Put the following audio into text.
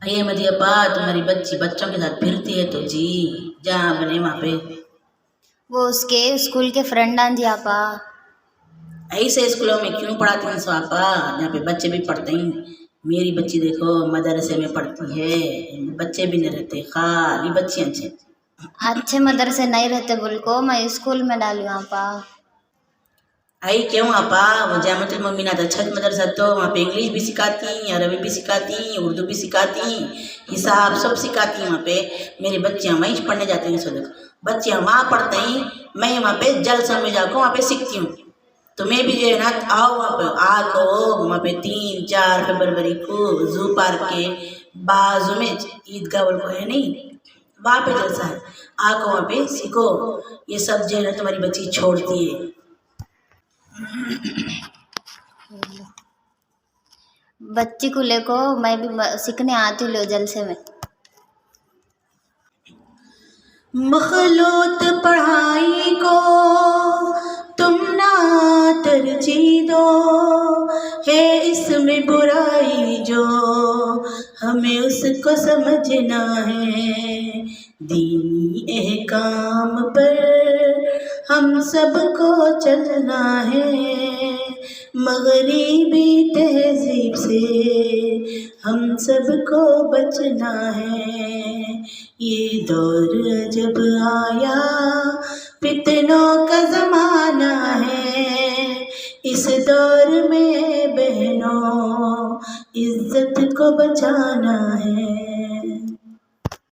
ये मत अपा, तुम्हारी बच्ची बच्चों के साथ फिरती है तो जी जहाँ बने वहाँ पे। वो उसके स्कूल के फ्रेंड आंधी आपा। ऐसे स्कूलों में क्यों पढ़ाती हैं आपा, जहाँ पे बच्चे भी पढ़ते हैं। मेरी बच्ची देखो मदरसे में पढ़ती है, बच्चे भी नहीं रहते, खाली बच्चियाँ अच्छे। अच्छे मदरसे नहीं रहते बोल को मैं स्कूल में डाली आपा। आई क्यों आपा, वो जामतुल मोमिनात अच्छा मदरसा, तो वहाँ पे इंग्लिश भी सिखाती, अरबी भी सिखाती, उर्दू भी सिखाती, हिसाब सब सिखाती वहाँ पे। मेरी बच्चियाँ वहीं पढ़ने जाती हैं। सो बच्चियाँ वहाँ पढ़ते हैं, मैं वहाँ पे जलसा में जाकर वहाँ पे सीखती हूँ। तो मैं भी जो है ना आओ वहाँ पे आको, वहाँ पे 3-4 फरवरी को जू पार्क के बाजू में ईदगाह बोल को है नहीं, वहाँ पे जलसा है। आको वहाँ पे सीखो, ये सब जो है ना तुम्हारी बच्ची छोड़ती है। बच्ची को लेको मैं भी सीखने आती लो जलसे में। मखलूत पढ़ाई को तुम ना तरजीह दो, है इसमें बुराई जो हमें उसको समझना है। दीनी एहकाम पर हम सबको चलना है, मगरिबी तहजीब से हम सबको बचना है। ये दौर जब आया फितनों का ज़माना है, इस दौर में बहनों इज्जत को बचाना है।